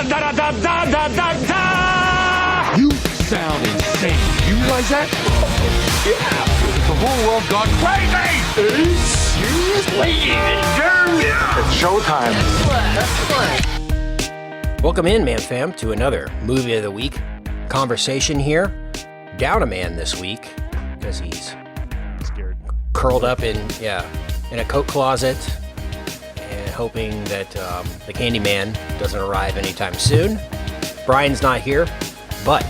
da da da da da da. You sound insane. You realize that? Yeah. The whole world gone crazy. Seriously? Yeah. It's showtime. Excellent. Welcome in, Man Fam, to another Movie of the Week conversation here. Down a man this week because he's Scared. curled up in a coat closet and hoping that the Candyman doesn't arrive anytime soon. Brian's not here, but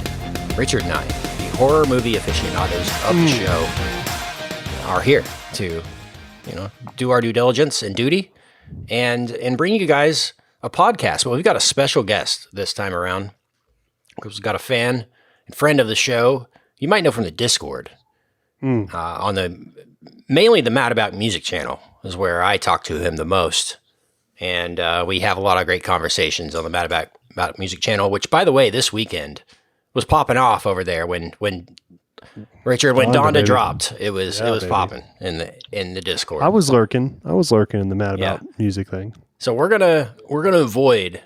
Richard and I, the horror movie aficionados of the show, are here to, do our due diligence and duty and bring you guys a podcast. Well, we've got a special guest this time around because we've got a fan and friend of the show. You might know from the Discord on mainly the Mad About Music channel is where I talk to him the most. And we have a lot of great conversations on the Mad About Music channel, which, by the way, this weekend was popping off over there when Donda dropped. It was popping in the Discord. I was lurking in the Mad About Music thing. So we're gonna avoid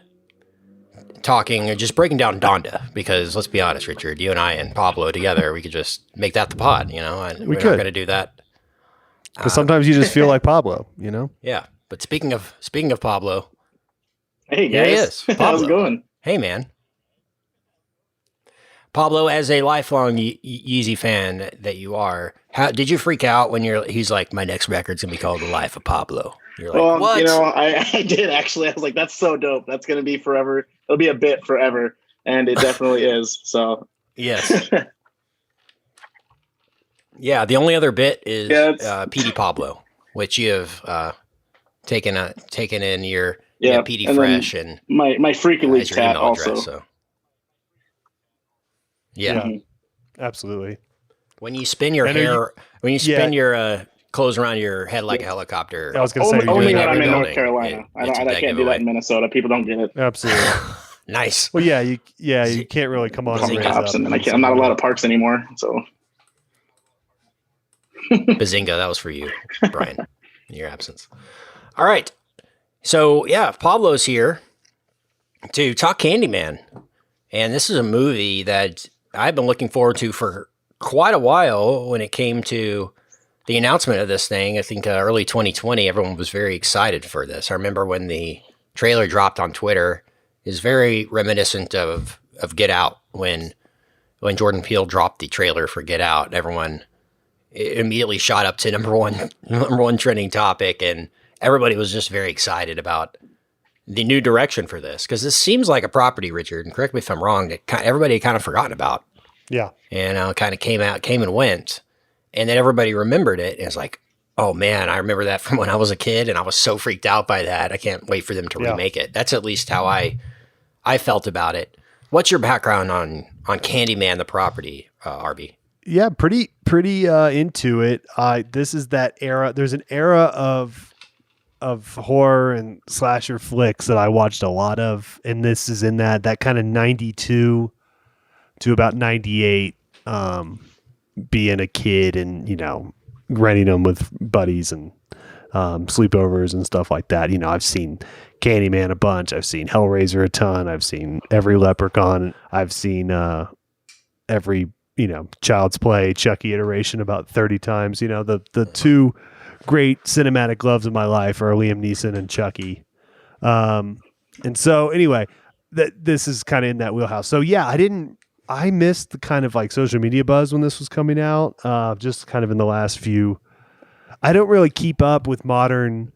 talking or just breaking down Donda because let's be honest, Richard, you and I and Pablo together, we could just make that the pod, and we're not going to do that. Because sometimes you just feel like Pablo, Yeah. But speaking of Pablo, hey guys, here he is. Pablo. How's it going? Hey man, Pablo, as a lifelong Yeezy fan that you are, how did you freak out when he's like, my next record's gonna be called The Life of Pablo? You're like, what? I did actually. I was like, that's so dope. That's gonna be forever. It'll be a bit forever, and it definitely is. So yes. Yeah, the only other bit is PD Pablo, which you have taken in your PD Fresh and my Freaky League cat also. Address, so. Yeah. Mm-hmm. Absolutely. When you spin your hair, your clothes around your head like a helicopter. I was going to say, only when I'm in building, North Carolina. I can't do that in Minnesota. People don't get it. Absolutely. Nice. Well, you can't really come on. I'm not allowed at parks anymore. So. Bazinga, that was for you, Brian, in your absence. All right. So, Pablo's here to talk Candyman. And this is a movie that I've been looking forward to for quite a while when it came to the announcement of this thing. I think early 2020, everyone was very excited for this. I remember when the trailer dropped on Twitter, is very reminiscent of Get Out. When Jordan Peele dropped the trailer for Get Out, everyone immediately shot up to number one trending topic, and everybody was just very excited about the new direction for this, because this seems like a property, Richard, and correct me if I'm wrong, that everybody had kind of forgotten about. Yeah. And kind of came and went, and then everybody remembered it, and it's like, oh man, I remember that from when I was a kid, and I was so freaked out by that. I can't wait for them to remake it. That's at least how I felt about it. What's your background on Candyman, the property, Arby? Yeah, pretty into it. This is that era. There's an era of horror and slasher flicks that I watched a lot of, and this is in that kind of 92 to about 98, being a kid and renting them with buddies and sleepovers and stuff like that. I've seen Candyman a bunch. I've seen Hellraiser a ton. I've seen every Leprechaun. I've seen every Child's Play, Chucky iteration about 30 times. The two great cinematic loves of my life are Liam Neeson and Chucky. And so anyway, this is kind of in that wheelhouse. So yeah, I missed the kind of like social media buzz when this was coming out. Just kind of in the last few, I don't really keep up with modern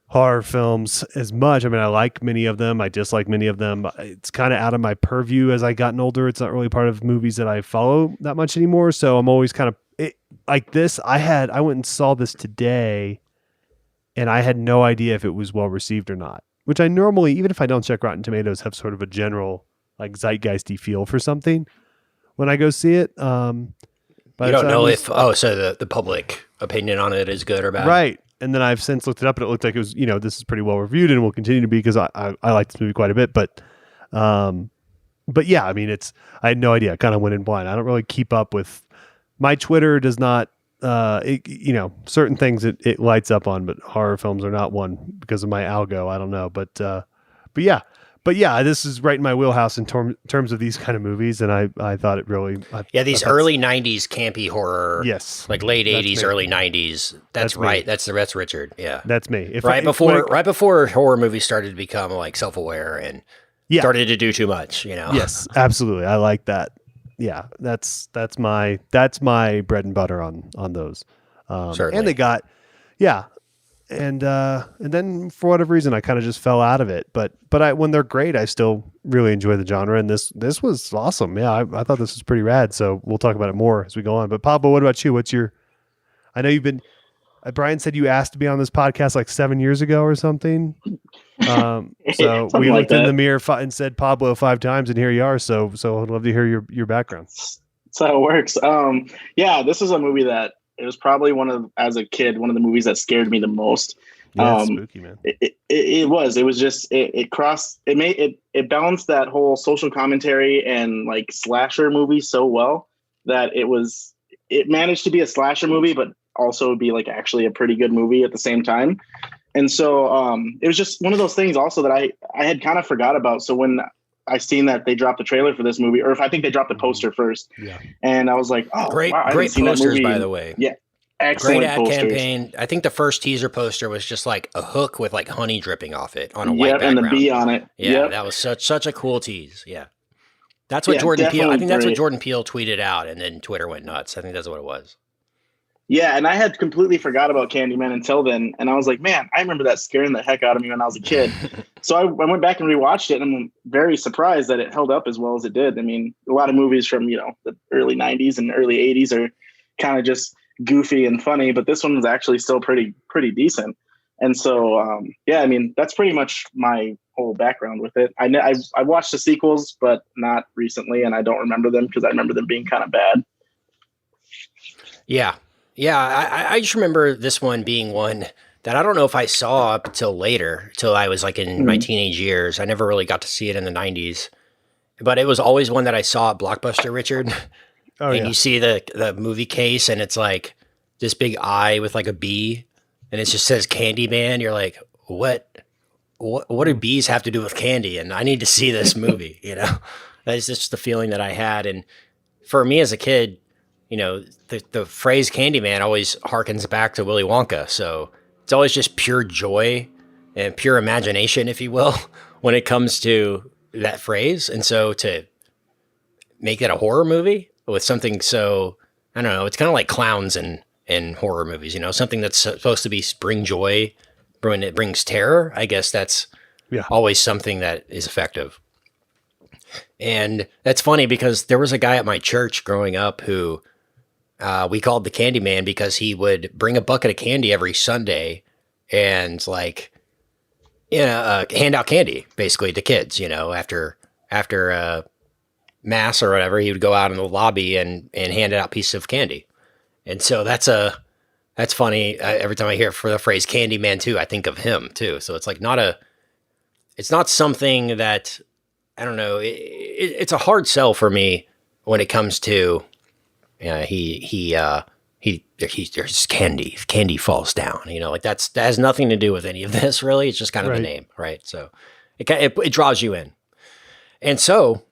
horror films as much. I mean, I like many of them. I dislike many of them. It's kind of out of my purview as I gotten older. It's not really part of movies that I follow that much anymore. So I'm always kind of like this. I went and saw this today, and I had no idea if it was well received or not, which I normally, even if I don't check Rotten Tomatoes, have sort of a general like zeitgeisty feel for something when I go see it. You don't know so the public opinion on it is good or bad. Right. And then I've since looked it up, and it looked like it was, this is pretty well reviewed and will continue to be, because I like this movie quite a bit. But yeah, I mean, I had no idea. I kind of went in blind. I don't really keep up with, my Twitter does not, certain things it lights up on, but horror films are not one because of my algo. I don't know. But yeah, but yeah, this is right in my wheelhouse in terms of these kind of movies, and I thought it really. These early '90s campy horror. Yes, like late '80s, me. early '90s. That's right. Me. That's Richard. Yeah, that's me. Right before horror movies started to become like self-aware and started to do too much. Yes, absolutely. I like that. Yeah, that's my bread and butter on those. Certainly. And they got, and then for whatever reason I kind of just fell out of it. But when they're great, I still really enjoy the genre. And this was awesome. Yeah, I thought this was pretty rad. So we'll talk about it more as we go on. But Pablo, what about you? I know you've been. Brian said you asked to be on this podcast like 7 years ago or something. So we looked in the mirror and said Pablo 5 times, and here you are. So I'd love to hear your background. That's how it works. This is a movie that it was probably as a kid, one of the movies that scared me the most. Yeah, spooky, man. It was just, it crossed, it balanced that whole social commentary and like slasher movie so well that it managed to be a slasher movie, but also be like actually a pretty good movie at the same time. And so it was just one of those things also that I had kind of forgot about. So when I seen that they dropped the trailer for this movie, or if I think they dropped the poster first, and I was like, oh, great posters, by the way. Yeah. Excellent great ad posters. campaign. I think the first teaser poster was just like a hook with like honey dripping off it on a white background. And the bee on it. Yeah, that was such a cool tease. Yeah. That's what Jordan Peele, I think that's what Jordan Peele tweeted out, and then Twitter went nuts. I think that's what it was. Yeah, and I had completely forgot about Candyman until then, and I was like, man, I remember that scaring the heck out of me when I was a kid. So I went back and rewatched it, and I'm very surprised that it held up as well as it did. I mean, a lot of movies from, the early 90s and early 80s are kind of just goofy and funny, but this one was actually still pretty decent. And so, I mean, that's pretty much my whole background with it. I watched the sequels, but not recently, and I don't remember them because I remember them being kind of bad. Yeah. Yeah, I just remember this one being one that I don't know if I saw up till later, till I was like in my teenage years. I never really got to see it in the 90s. But it was always one that I saw at Blockbuster, Richard. You see the movie case, and it's like this big eye with like a bee, and it just says Candyman. You're like, what do bees have to do with candy? And I need to see this movie, That's just the feeling that I had. And for me as a kid, the phrase Candyman always harkens back to Willy Wonka. So it's always just pure joy and pure imagination, if you will, when it comes to that phrase. And so to make it a horror movie with something so, I don't know, it's kind of like clowns in horror movies, something that's supposed to be bring joy when it brings terror. I guess that's always something that is effective. And that's funny because there was a guy at my church growing up who we called the Candyman because he would bring a bucket of candy every Sunday and hand out candy basically to kids, after mass or whatever. He would go out in the lobby and hand out pieces of candy. And so that's funny. Every time I hear for the phrase Candyman too, I think of him too. So it's like it's not something that, I don't know. It's a hard sell for me when it comes to, there's candy falls down, that has nothing to do with any of this really. It's just kind of the name. Right. So it draws you in. And so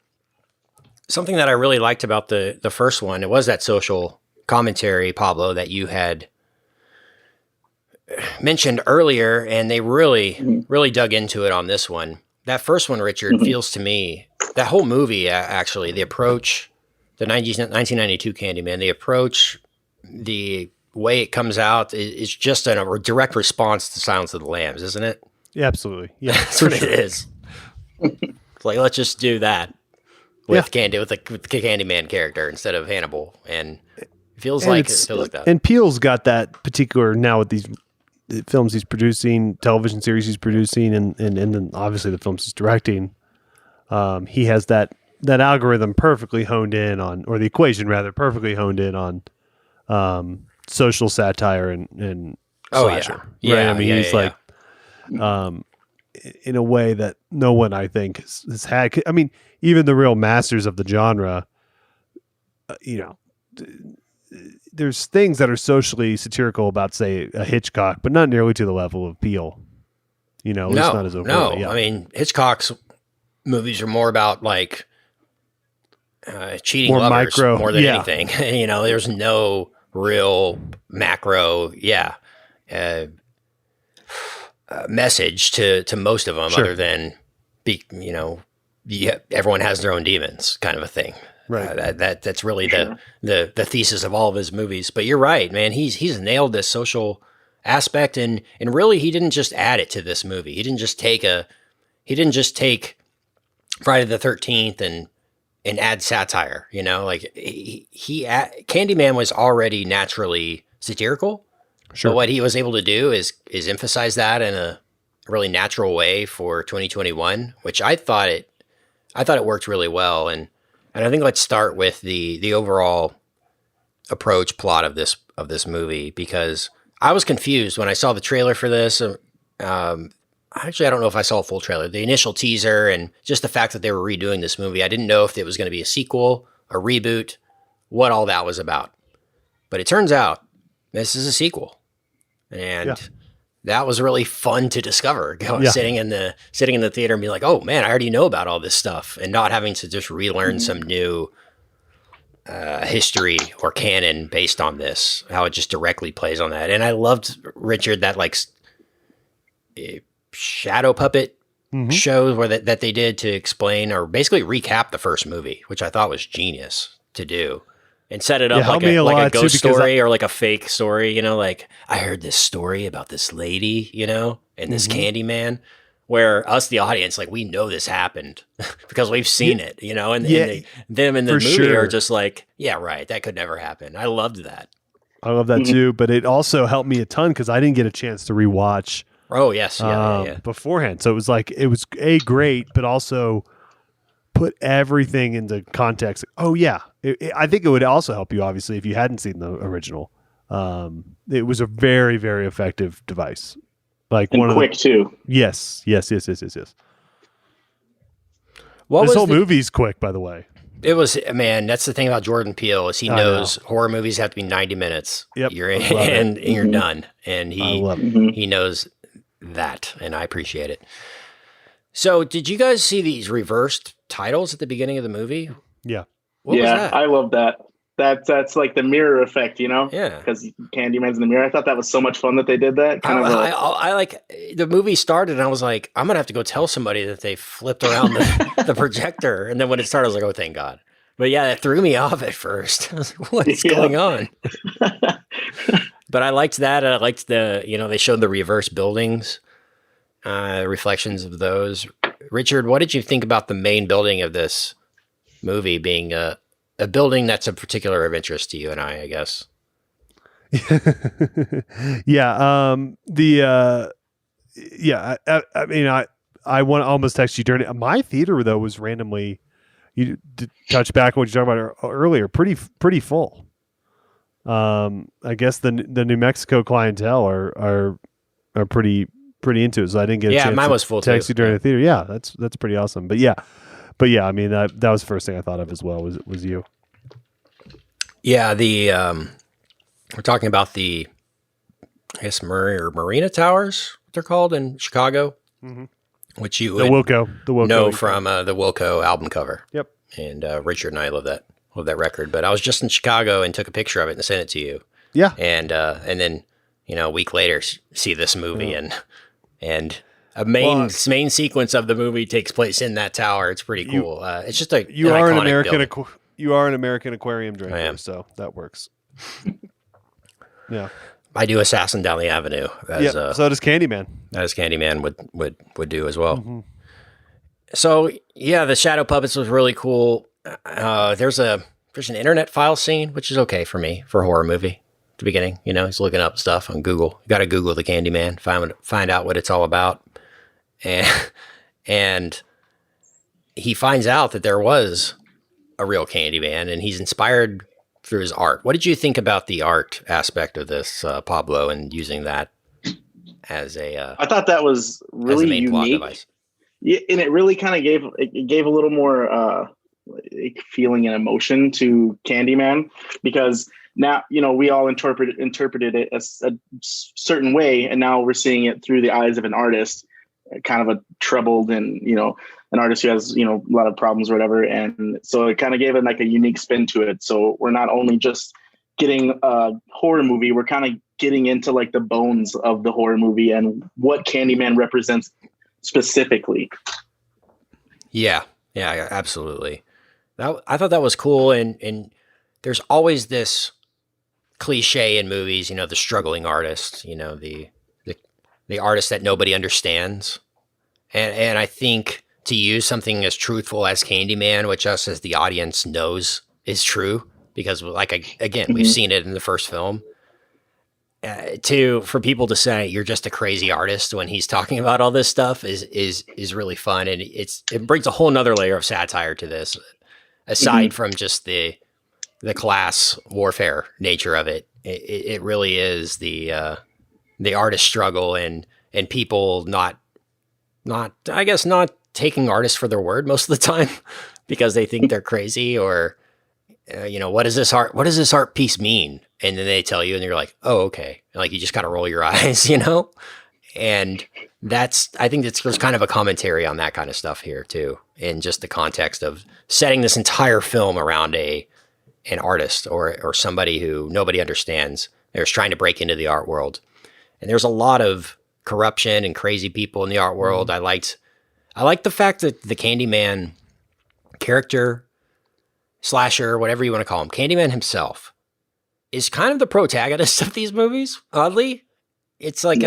something that I really liked about the first one, it was that social commentary, Pablo, that you had mentioned earlier, and they really, really dug into it on this one. That first one, Richard, feels to me, that whole movie, actually, the approach, the 1992 Candyman, the approach, the way it comes out is just a direct response to Silence of the Lambs, isn't it? Yeah, absolutely. Yeah, that's what it is. It's like, let's just do that with the Candyman character instead of Hannibal, and it feels like that. And Peele's got that particular now with these films he's producing, television series he's producing, and then obviously the films he's directing. He has that algorithm perfectly honed in on, or the equation rather, perfectly honed in on social satire and slasher. Yeah. Right? I mean, he's like, in a way that no one, I think, has had. I mean, even the real masters of the genre, there's things that are socially satirical about, say, a Hitchcock, but not nearly to the level of Peele. At least not as overtly. No, I mean, Hitchcock's movies are more about like cheating More lovers micro, more than yeah. anything. There's no real macro, message to most of them, Sure. other than everyone has their own demons, kind of a thing. Right. That's really Sure. the thesis of all of his movies. But you're right, man. He's nailed this social aspect, and really he didn't just add it to this movie. He didn't just take Friday the 13th and add satire. Like Candyman was already naturally satirical. Sure. But what he was able to do is emphasize that in a really natural way for 2021, which I thought it worked really well. And I think let's start with the overall approach plot of this movie, because I was confused when I saw the trailer for this. Actually, I don't know if I saw a full trailer. The initial teaser and just the fact that they were redoing this movie, I didn't know if it was going to be a sequel, a reboot, what all that was about. But it turns out this is a sequel. And that was really fun to discover. Sitting in the theater and be like, "Oh man, I already know about all this stuff," and not having to just relearn some new history or canon based on this. How it just directly plays on that. And I loved, Richard, that like shadow puppet show that they did to explain or basically recap the first movie, which I thought was genius to do. And set it up like a ghost story or like a fake story, like I heard this story about this lady, and this Candyman, where us, the audience, like we know this happened because we've seen it, and them in the movie are just like, yeah, right, that could never happen. I loved that. I love that too, but it also helped me a ton because I didn't get a chance to rewatch. Oh yes, yeah. Beforehand, so it was great, but also put everything into context. Oh yeah, I think it would also help you, obviously, if you hadn't seen the original. It was a very, very effective device. Like and quick too. Yes. This This whole movie's quick, by the way. It was, man. That's the thing about Jordan Peele is he knows horror movies have to be 90 minutes. Yep, you're in, and you're done, and he knows that, and I appreciate it. So, did you guys see these reversed titles at the beginning of the movie? Yeah. What was that? I love that. That's like the mirror effect, Yeah. Because Candyman's in the mirror. I thought that was so much fun that they did that. I like the movie started, and I was like, I'm gonna have to go tell somebody that they flipped around the projector. And then when it started, I was like, oh, thank God. But yeah, that threw me off at first. I was like, what is going on? But I liked that. And I liked they showed the reverse buildings, reflections of those. Richard, what did you think about the main building of this movie being a building that's of particular of interest to you and I guess? Yeah. I mean, I want to almost text you during it. My theater though was randomly, you touch back on what you talked about earlier, pretty full. I guess the New Mexico clientele are pretty into it. So I didn't get a chance mine was full to text too. you during the theater. Yeah, that's pretty awesome. But yeah, I mean that was the first thing I thought of as well was you. Yeah, we're talking about the, I guess, Marina Towers, what they're called in Chicago, which you would know from the Wilco album cover. Yep. And Richard and I love that record. But I was just in Chicago and took a picture of it and sent it to you. Yeah. And then a week later see this movie and a main sequence of the movie takes place in that tower. It's pretty cool. It's just you are an American aquarium drinker, I am. so that works. Yeah. I do Assassin Down the Avenue. So does Candyman. As Candyman would do as well. So yeah, the shadow puppets was really cool. There's an internet file scene, which is okay for me for a horror movie. At the beginning, he's looking up stuff on Google. You got to Google the Candyman, find out what it's all about, and he finds out that there was a real Candyman, and he's inspired through his art. What did you think about the art aspect of this, Pablo, and using that as a? I thought that was really as a main plot unique. device. Yeah, and it really kind of gave a little more feeling and emotion to Candyman, because now we all interpreted it as a certain way, and now we're seeing it through the eyes of an artist. kind of a troubled and, an artist who has, a lot of problems or whatever. And so it kind of gave it like a unique spin to it. So we're not only just getting a horror movie, we're kind of getting into like the bones of the horror movie and what Candyman represents specifically. Yeah, absolutely. I thought that was cool. And there's always this cliche in movies, the struggling artist, the artist that nobody understands. And I think to use something as truthful as Candyman, which us as the audience knows is true, because we've seen it in the first film, for people to say you're just a crazy artist when he's talking about all this stuff is really fun. And it brings a whole nother layer of satire to this, aside from just the class warfare nature of it. It really is the artist struggle and people not taking artists for their word most of the time because they think they're crazy or, what does this art piece mean? And then they tell you and you're like, oh, okay. Like you just kind of roll your eyes, and I think there's kind of a commentary on that kind of stuff here too. In just the context of setting this entire film around an artist or somebody who nobody understands. They're just trying to break into the art world. And there's a lot of corruption and crazy people in the art world. I liked the fact that the Candyman character, slasher, whatever you want to call him, Candyman himself, is kind of the protagonist of these movies, oddly. It's like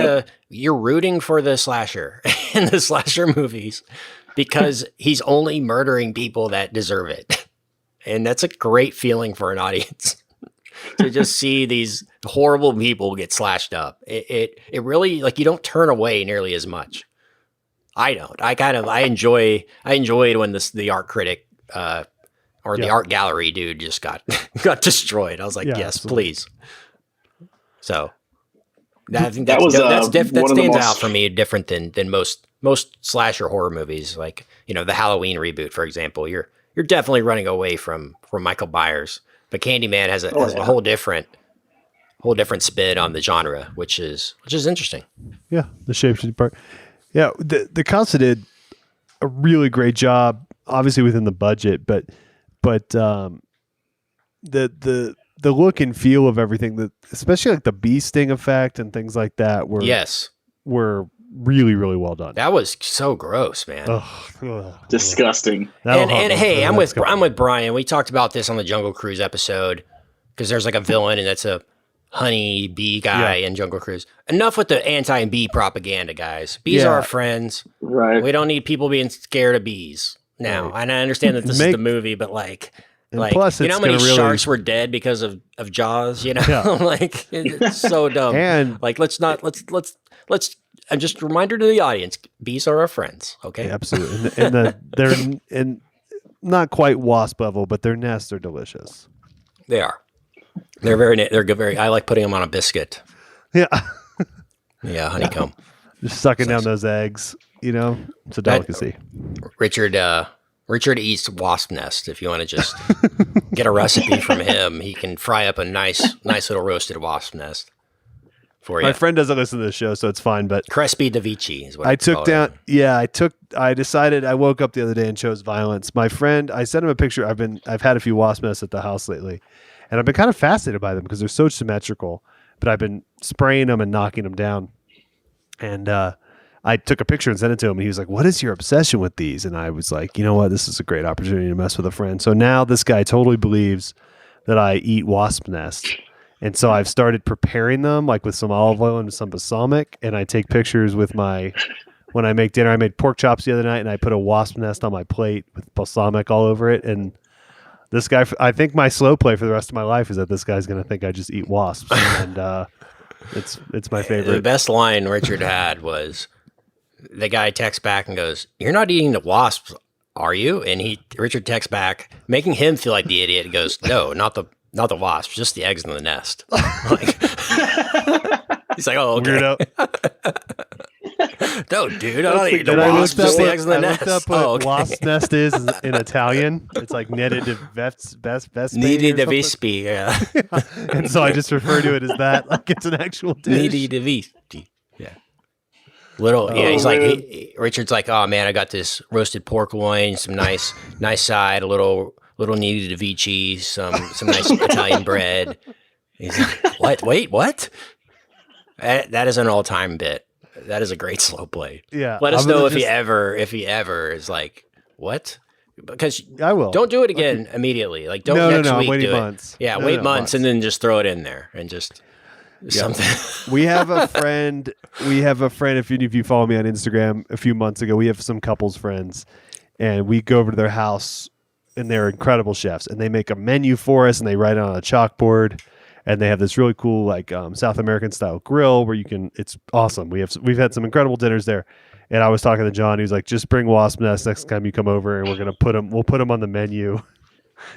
you're rooting for the slasher in the slasher movies because he's only murdering people that deserve it. And that's a great feeling for an audience to just see these horrible people get slashed up. It really, you don't turn away nearly as much. I don't. I enjoyed when the art critic the art gallery dude just got destroyed. I was like, yes, absolutely. Please. So I think that stands out for me, different than most slasher horror movies. Like, the Halloween reboot, for example, you're definitely running away from Michael Myers, but Candyman has a whole different spin on the genre, which is interesting. Yeah. The shapeshifting part. Yeah. The Casa did a really great job, obviously within the budget, but the look and feel of everything, especially like the bee sting effect and things like that were really, really well done. That was so gross, man. Disgusting. And hey, I'm with Brian. We talked about this on the Jungle Cruise episode because there's like a villain and that's a honey bee guy in Jungle Cruise. Enough with the anti-bee propaganda, guys. Bees are our friends. Right. We don't need people being scared of bees now. Right. And I understand that this is the movie, but plus how many sharks were dead because of Jaws? It's so dumb. And let's just a reminder to the audience: bees are our friends. Okay, absolutely. They're not quite wasp level, but their nests are delicious. They are. They're very. I like putting them on a biscuit. Yeah. Yeah, honeycomb. Just sucking down those eggs. It's a delicacy. Richard eats wasp nest. If you want to just get a recipe from him, he can fry up a nice little roasted wasp nest for you. My friend doesn't listen to the show, so it's fine. But Crespi de Vici is what I took down. Yeah, I decided. I woke up the other day and chose violence. My friend, I sent him a picture. I've had a few wasp nests at the house lately, and I've been kind of fascinated by them because they're so symmetrical. But I've been spraying them and knocking them down, and I took a picture and sent it to him, and he was like, "What is your obsession with these?" And I was like, "You know what? This is a great opportunity to mess with a friend." So now this guy totally believes that I eat wasp nests, and so I've started preparing them with some olive oil and some balsamic, and I take pictures with when I make dinner. I made pork chops the other night, and I put a wasp nest on my plate with balsamic all over it. And this guy, I think my slow play for the rest of my life is that this guy's going to think I just eat wasps, and it's my favorite. The best line Richard had was, the guy texts back and goes, "You're not eating the wasps, are you?" And Richard texts back, making him feel like the idiot. He goes, "No, not the wasps, just the eggs in the nest." He's like, "Oh, okay." No, dude, I'm not eating the wasps, just the eggs in the nest. I looked up what wasp nest is in Italian. It's like nidi di vespi, yeah. And so I just refer to it as that, like it's an actual dish. Nidi di vespi. Little, yeah, he's like, man. Richard's like, oh man, I got this roasted pork loin, some nice side, a little Nino de Vici, some nice Italian bread. He's like, what? Wait, what? That is an all-time bit. That is a great slow play. Yeah. Let us I'm know gonna if he ever is like, what? Because I will. don't do it again immediately. Like, don't No, next I'm week waiting do months. it. Yeah, No, wait no, months and then just throw it in there and just something. We have a friend. If any of you follow me on Instagram, a few months ago, we have some couples friends, and we go over to their house, and they're incredible chefs, and they make a menu for us, and they write it on a chalkboard, and they have this really cool like South American style grill where you can. It's awesome. We've had some incredible dinners there, and I was talking to John. He was like, "Just bring wasp nests next time you come over, and we'll put them on the menu."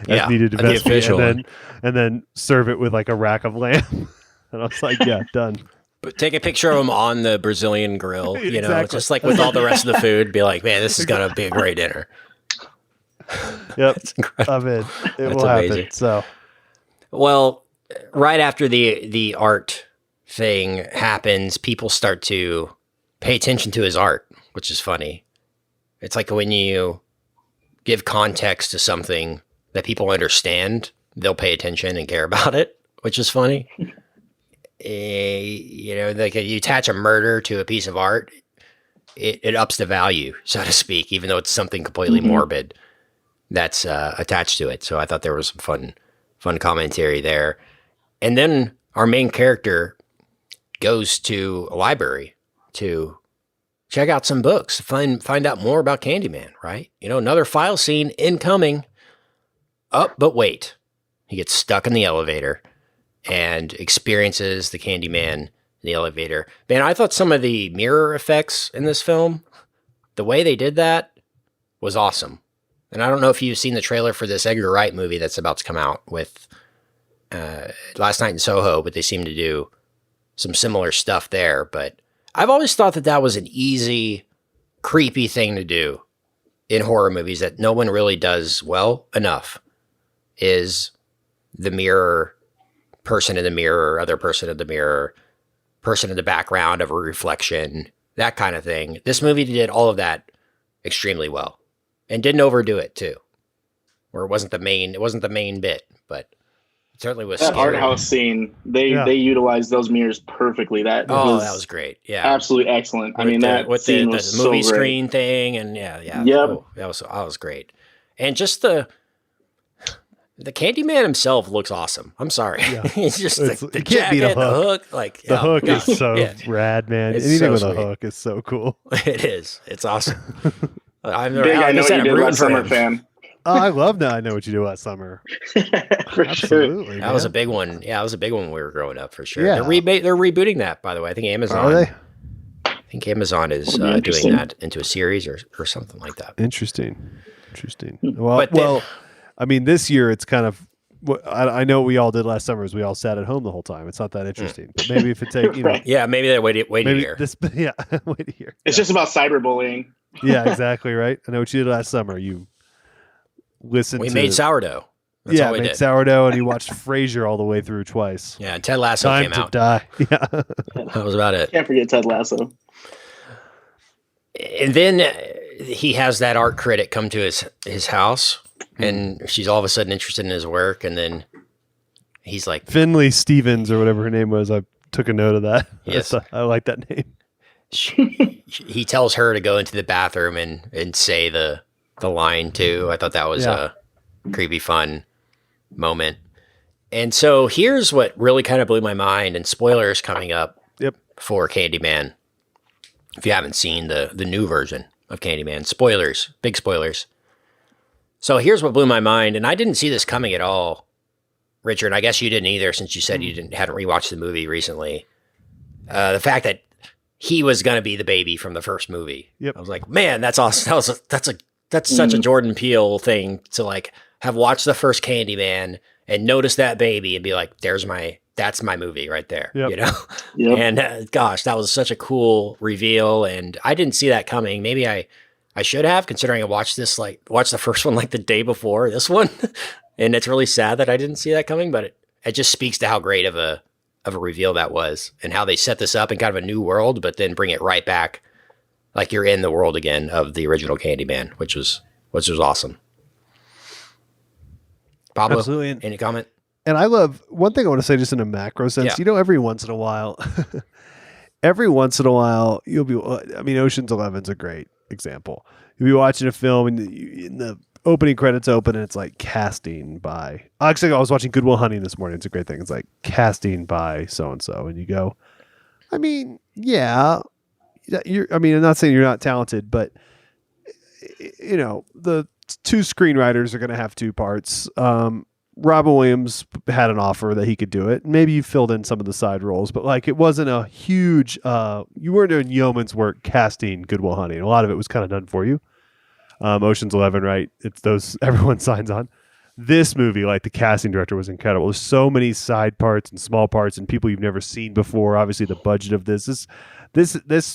As needed to the official and then serve it with like a rack of lamb. And I was like, yeah, done. But take a picture of him on the Brazilian grill, you know, Exactly. just like with all the rest of the food. Be like, man, this is going to be a great dinner. Yep. I'm in. It will happen. amazing. So, Well, right after the art thing happens, people start to pay attention to his art, which is funny. It's like when you give context to something that people understand, they'll pay attention and care about it, which is funny. You know, like you attach a murder to a piece of art, it ups the value, so to speak, even though it's something completely morbid that's attached to it. So I thought there was some fun commentary there. And then our main character goes to a library to check out some books, find out more about Candyman, right? You know, another file scene incoming. Oh, but wait. He gets stuck in the elevator and experiences the Candyman in the elevator. Man, I thought some of the mirror effects in this film, the way they did that was awesome. And I don't know if you've seen the trailer for this Edgar Wright movie that's about to come out with Last Night in Soho, but they seem to do some similar stuff there. But I've always thought that was an easy, creepy thing to do in horror movies that no one really does well enough, is the mirror, person in the mirror, other person in the mirror, person in the background of a reflection, that kind of thing. This movie did all of that extremely well and didn't overdo it too. Where it wasn't the main bit, but it certainly was That scary. art house scene, they utilized those mirrors perfectly. That was great. Yeah. absolutely excellent. I mean, that with scene the was movie so great. screen thing, and yeah. Yep. Oh, that was great. And just the Candyman himself looks awesome. I'm sorry. Yeah. He's just It's- the you can't beat a jacket, the hook. hook. Like the hook gosh, is so yeah. rad, man. It's Anything so with sweet. a hook is so cool. It is. It's awesome. Big, I know what you did last summer, fan. Oh, I love that. I know what you do last summer. For sure. Absolutely. That was a big one. Yeah, that was a big one when we were growing up, for sure. Yeah. They're rebooting that, by the way. I think Amazon. Are they? I think Amazon is That'd be doing interesting. that into a series or something like that. Interesting. Well, But then- I mean, this year it's kind of. I know what we all did last summer is we all sat at home the whole time. It's not that interesting. But maybe if it take Right. Yeah, maybe they wait a maybe year. this wait a year. It's just about cyberbullying. Yeah, exactly right. I know what you did last summer. You listened. We to, made sourdough. That's all we made did. sourdough, and you watched Frasier all the way through twice. Yeah, Ted Lasso Time came to out. die. Yeah. That was about it. Can't forget Ted Lasso. And then he has that art critic come to his house, and she's all of a sudden interested in his work, and then he's like, Finley Stevens or whatever her name was. I took a note of that. Yes. I like that name. he tells her to go into the bathroom and say the line too. I thought that was Yeah. a creepy, fun moment. And so here's what really kind of blew my mind, and spoilers coming up Yep. for Candyman. If you haven't seen the new version of Candyman, spoilers, big spoilers. So here's what blew my mind, and I didn't see this coming at all, Richard. And I guess you didn't either, since you said you hadn't rewatched the movie recently. The fact that he was going to be the baby from the first movie. Yep. I was like, man, that's awesome. That's such a Jordan Peele thing to like have watched the first Candyman and notice that baby and be like, that's my movie right there. Yep. You know? Yep. And gosh, that was such a cool reveal. And I didn't see that coming. Maybe I should have, considering I watched the first one like the day before this one. And it's really sad that I didn't see that coming, but it just speaks to how great of a reveal that was, and how they set this up in kind of a new world, but then bring it right back like you're in the world again of the original Candyman, which was awesome. Pablo, Absolutely. any comment? And I love one thing I want to say just in a macro sense. Yeah. Every once in a while, you'll be. I mean, Ocean's 11's a great example. You'll be watching a film and in the opening credits open and it's like casting by. Actually, I was watching Good Will Hunting this morning. It's a great thing. It's like casting by so and so, and you go. I mean, yeah. I'm not saying you're not talented, but the two screenwriters are going to have two parts. Robin Williams had an offer that he could do it. Maybe you filled in some of the side roles, but like it wasn't a huge. You weren't doing yeoman's work casting Good Will Hunting. A lot of it was kind of done for you. Ocean's 11, right? It's those everyone signs on. This movie, like the casting director was incredible. There's so many side parts and small parts and people you've never seen before. Obviously, the budget of this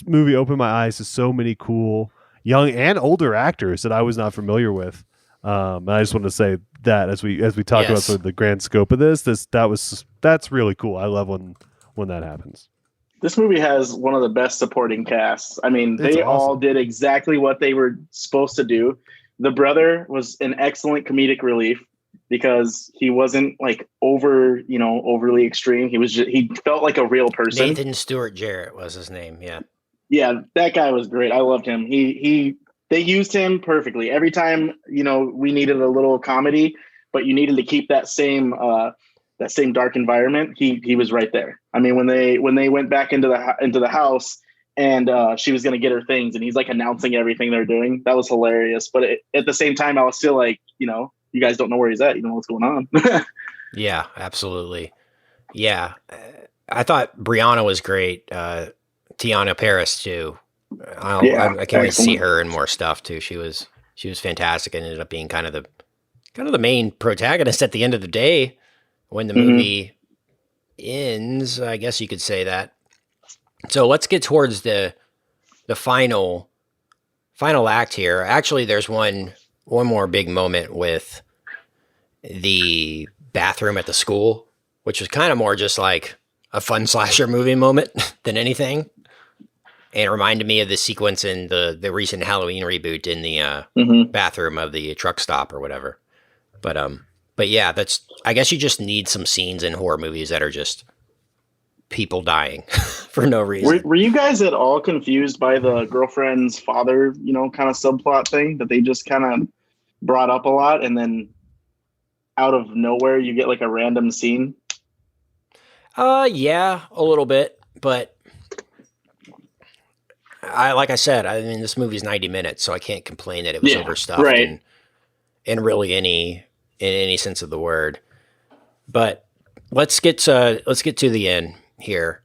movie opened my eyes to so many cool young and older actors that I was not familiar with. And I just want to say that as we talk about sort of the grand scope of that's really cool. I love when that happens. This movie has one of the best supporting casts. I mean, they all did exactly what they were supposed to do. The brother was an excellent comedic relief because he wasn't like overly extreme. He felt like a real person. Nathan Stewart Jarrett was his name. Yeah. Yeah, that guy was great. I loved him. They used him perfectly. Every time, we needed a little comedy, but you needed to keep that same dark environment. He was right there. I mean, when they went back into the house and she was going to get her things and he's like announcing everything they're doing. That was hilarious. But at the same time, I was still like, you guys don't know where he's at. You know what's going on. Yeah, absolutely. Yeah. I thought Brianna was great. Tiana Paris too. I can't wait to see her in more stuff too. She was fantastic and ended up being kind of the main protagonist at the end of the day when the movie ends. I guess you could say that. So let's get towards the final act here. Actually, there's one more big moment with the bathroom at the school, which was kind of more just like a fun slasher movie moment than anything. And it reminded me of the sequence in the recent Halloween reboot in the bathroom of the truck stop or whatever. But yeah, I guess you just need some scenes in horror movies that are just people dying for no reason. Were you guys at all confused by the girlfriend's father, kind of subplot thing that they just kind of brought up a lot and then out of nowhere you get like a random scene? Yeah, a little bit, but like I said, I mean, this movie's 90 minutes, so I can't complain that it was overstuffed right. in really in any sense of the word. But let's get to the end here,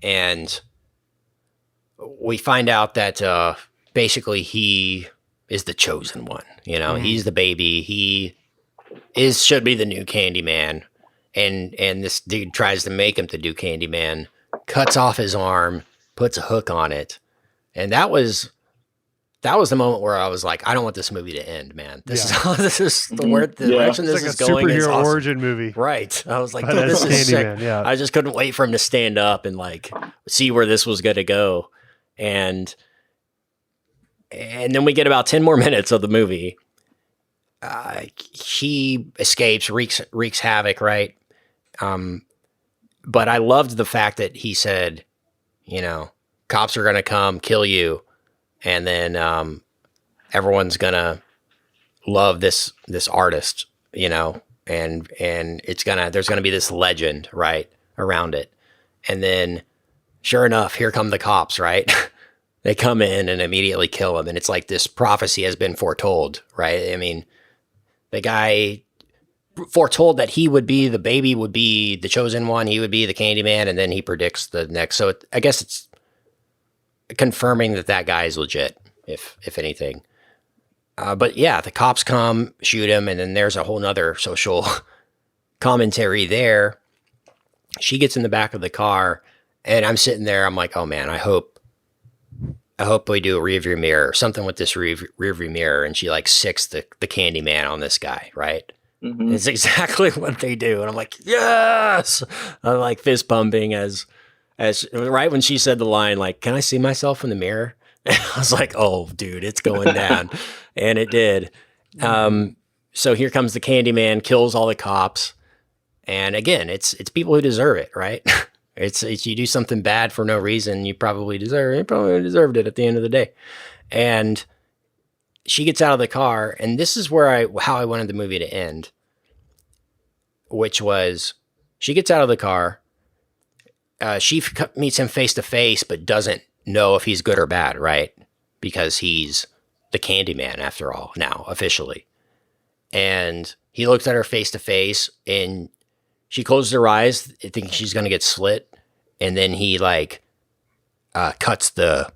and we find out that basically he is the chosen one. He's the baby. He should be the new Candyman, and this dude tries to make him to do Candyman, cuts off his arm, puts a hook on it. And that was the moment where I was like, I don't want this movie to end, man. This is the direction this is going. It's like a superhero awesome. origin movie. Right. I was like, this is sick. Yeah. I just couldn't wait for him to stand up and like see where this was going to go. And then we get about 10 more minutes of the movie. He escapes, wreaks havoc, right? But I loved the fact that he said, cops are going to come kill you. And then everyone's going to love this artist, and there's going to be this legend, right, around it. And then sure enough, here come the cops, right? They come in and immediately kill him. And it's like this prophecy has been foretold, right? I mean, the guy foretold that the baby would be the chosen one. He would be the Candyman. And then he predicts the next. So I guess it's confirming that guy is legit, if anything. But yeah, the cops come, shoot him, and then there's a whole nother social commentary there. She gets in the back of the car, and I'm sitting there, I'm like, oh man, I hope we do a rearview mirror or something with this rearview mirror, and she like sicks the Candyman on this guy, right? Mm-hmm. It's exactly what they do, and I'm like, yes! I'm like fist pumping as right when she said the line, like, can I see myself in the mirror? I was like, oh, dude, it's going down. And it did. So here comes the Candyman, kills all the cops. And again, it's people who deserve it, right? It's you do something bad for no reason, you probably deserved it at the end of the day. And she gets out of the car, and this is where how I wanted the movie to end, which was she gets out of the car. She meets him face to face, but doesn't know if he's good or bad, right? Because he's the Candyman after all, now officially. And he looks at her face to face, and she closes her eyes, thinking she's going to get slit. And then he cuts the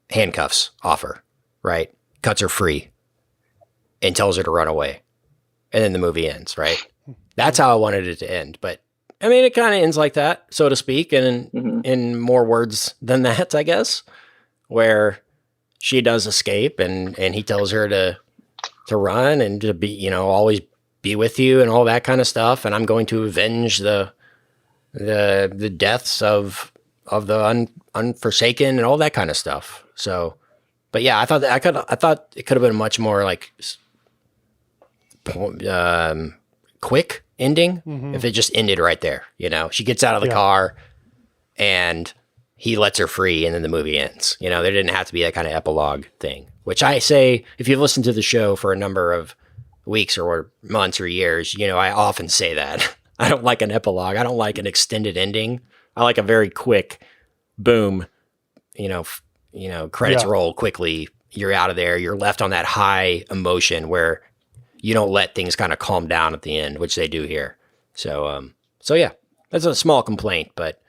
handcuffs off her, right? Cuts her free and tells her to run away. And then the movie ends, right? That's how I wanted it to end. But I mean, it kind of ends like that, so to speak, and in more words than that, I guess, where she does escape and he tells her to run and to be, always be with you and all that kind of stuff. And I'm going to avenge the deaths of the unforsaken and all that kind of stuff. So, but yeah, I thought it could have been a much more like quick ending if it just ended right there. She gets out of the car and he lets her free, and then the movie ends. There didn't have to be that kind of epilogue thing, which I say, if you've listened to the show for a number of weeks or months or years, I often say that. I don't like an epilogue. I don't like an extended ending. I like a very quick boom, credits roll quickly. You're out of there. You're left on that high emotion where you don't let things kind of calm down at the end, which they do here. So yeah, that's a small complaint, but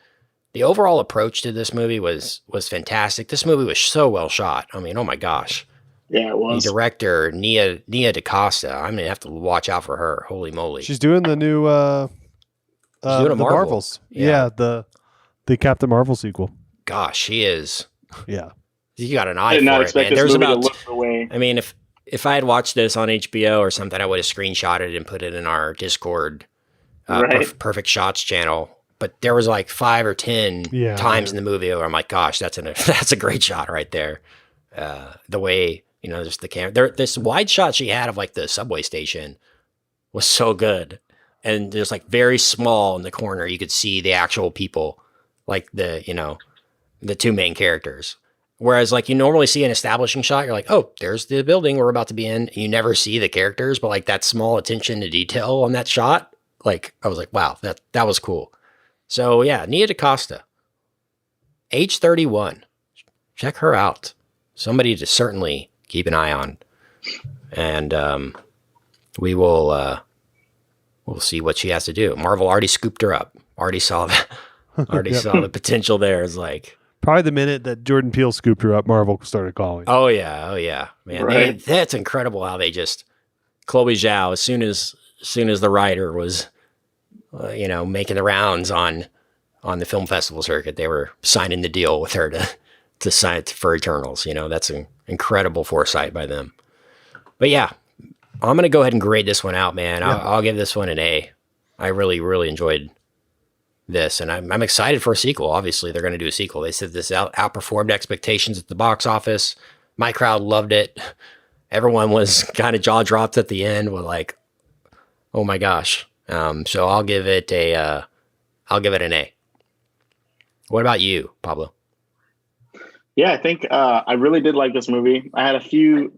the overall approach to this movie was fantastic. This movie was so well shot. I mean, oh my gosh. Yeah, it was. The director, Nia DaCosta, I'm going to have to watch out for her. Holy moly. She's doing the new doing a Marvel. Marvels. Yeah, the Captain Marvel sequel. Gosh, she is. Yeah. You got an eye I did for not it, expect man. this There's movie about to look the way. I mean, if I had watched this on HBO or something, I would have screenshotted it and put it in our Discord Right. Perfect Shots channel. But there was like 5 or 10 times in the movie where I'm like, gosh, that's a great shot right there. The way, just the camera. This wide shot she had of like the subway station was so good. And there's like very small in the corner, you could see the actual people, like the two main characters. Whereas like you normally see an establishing shot, you're like, oh, there's the building we're about to be in. You never see the characters, but like that small attention to detail on that shot, like I was like, wow, that was cool. So yeah, Nia DaCosta, age 31. Check her out. Somebody to certainly keep an eye on. And we will we'll see what she has to do. Marvel already scooped her up. Already saw that. Saw the potential there. It's like probably the minute that Jordan Peele scooped her up, Marvel started calling. Oh yeah, man. Right. That's incredible how they just Chloe Zhao, as soon as the writer was making the rounds on the film festival circuit, they were signing the deal with her to sign it for Eternals. That's an incredible foresight by them. But yeah, I'm going to go ahead and grade this one out, man. Yeah. I'll give this one an A. I really, really enjoyed this, and I'm excited for a sequel. Obviously, they're going to do a sequel. They said this outperformed expectations at the box office. My crowd loved it. Everyone was kind of jaw dropped at the end with like, oh my gosh. So I'll give it an A. What about you, Pablo? Yeah, I think I really did like this movie. I had a few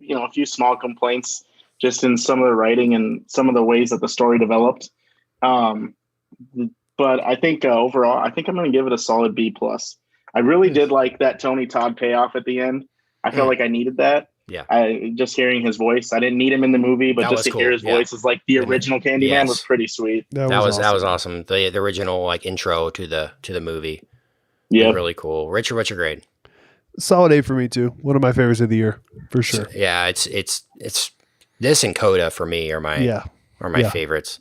small complaints just in some of the writing and some of the ways that the story developed. But I think overall, I think I'm going to give it a solid B+. I really did like that Tony Todd payoff at the end. I felt like I needed that. Yeah. Just hearing his voice. I didn't need him in the movie, but That just was to hear cool. his voice as like the original Candyman was pretty sweet. That was awesome. The original like intro to the movie. Yeah. Really cool. Richard, what's your grade? Solid A for me too. One of my favorites of the year for sure. Yeah, it's this and Coda for me are my favorites.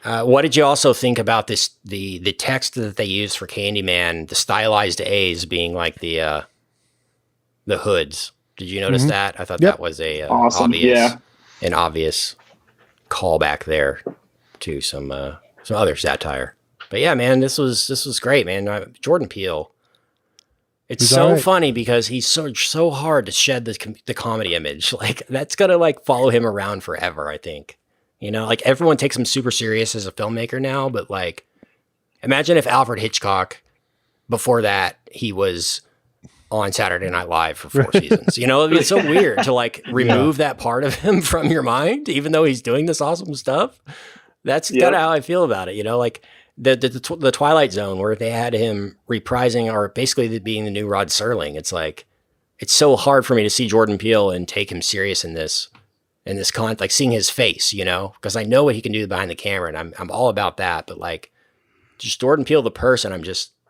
What did you also think about this? The text that they used for Candyman, the stylized A's being like the hoods. Did you notice that? I thought that was a awesome. an obvious callback there to some other satire. But yeah, man, this was great, man. Jordan Peele. It's He's so all right. funny because he's so hard to shed the comedy image. Like that's gonna like follow him around forever. I think. Like everyone takes him super serious as a filmmaker now, but like, imagine if Alfred Hitchcock, before that, he was on Saturday Night Live for 4 seasons. It's so weird to like remove that part of him from your mind, even though he's doing this awesome stuff. That's kind of how I feel about it. Like the Twilight Zone, where they had him reprising or basically being the new Rod Serling. It's like, it's so hard for me to see Jordan Peele and take him serious in this like seeing his face, because I know what he can do behind the camera, and I'm all about that. But like, just Jordan Peele, the person,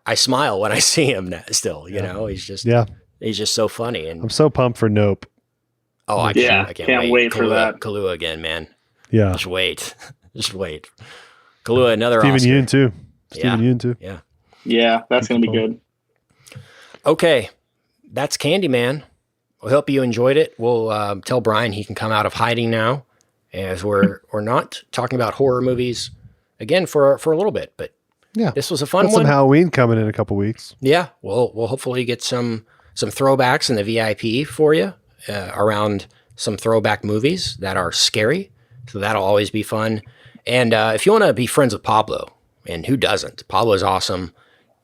I smile when I see him still, he's just so funny. And I'm so pumped for Nope. Oh, I can't wait for that. Kahlua again, man. Yeah. Just wait. Kahlua, another Steven Oscar. Yeun too. Steven Yeun too. Yeah. Yeah, that's going to be good. Okay. That's Candyman. We hope you enjoyed it. We'll tell Brian he can come out of hiding now, as we're not talking about horror movies again for a little bit, but yeah, this was a fun got one. Some Halloween coming in a couple weeks. Yeah, we'll hopefully get some throwbacks in the VIP for you around some throwback movies that are scary. So that'll always be fun. And if you want to be friends with Pablo, and who doesn't? Pablo's awesome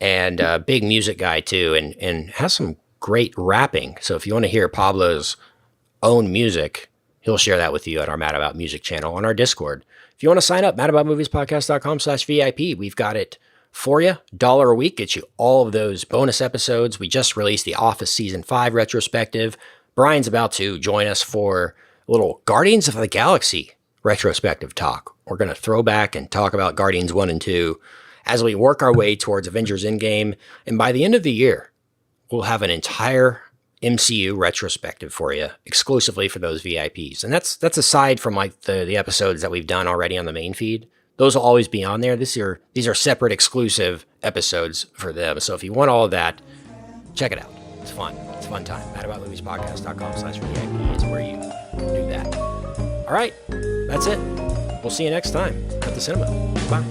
and a big music guy too, and has some great rapping. So if you want to hear Pablo's own music, he'll share that with you at our Mad About Music channel on our Discord. If you want to sign up, madaboutmoviespodcast.com/VIP, we've got it for you. $1 a week gets you all of those bonus episodes. We just released the Office Season 5 retrospective. Brian's about to join us for a little Guardians of the Galaxy retrospective talk. We're going to throw back and talk about Guardians 1 and 2 as we work our way towards Avengers Endgame. And by the end of the year, we'll have an entire MCU retrospective for you, exclusively for those VIPs. And that's aside from like the episodes that we've done already on the main feed. Those will always be on there. These are separate exclusive episodes for them. So if you want all of that, check it out. It's fun. It's a fun time. madaboutmovies.com/VIP is where you do that. All right. That's it. We'll see you next time at the cinema. Bye.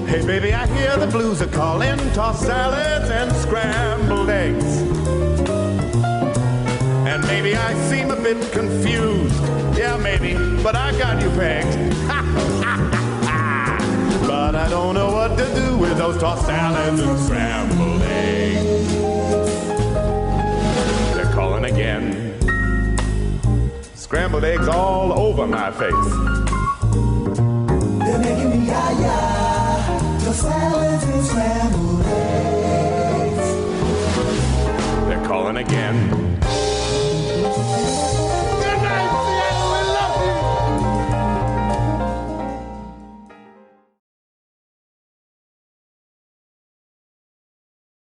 Hey baby, I hear the blues are calling, tossed salads and scrambled eggs. And maybe I seem a bit confused. Yeah, maybe, but I got you pegged. But I don't know what to do with those tossed salads and scrambled eggs. They're calling again. Scrambled eggs all over my face. They're making me the salads and scrambled eggs. They're calling again.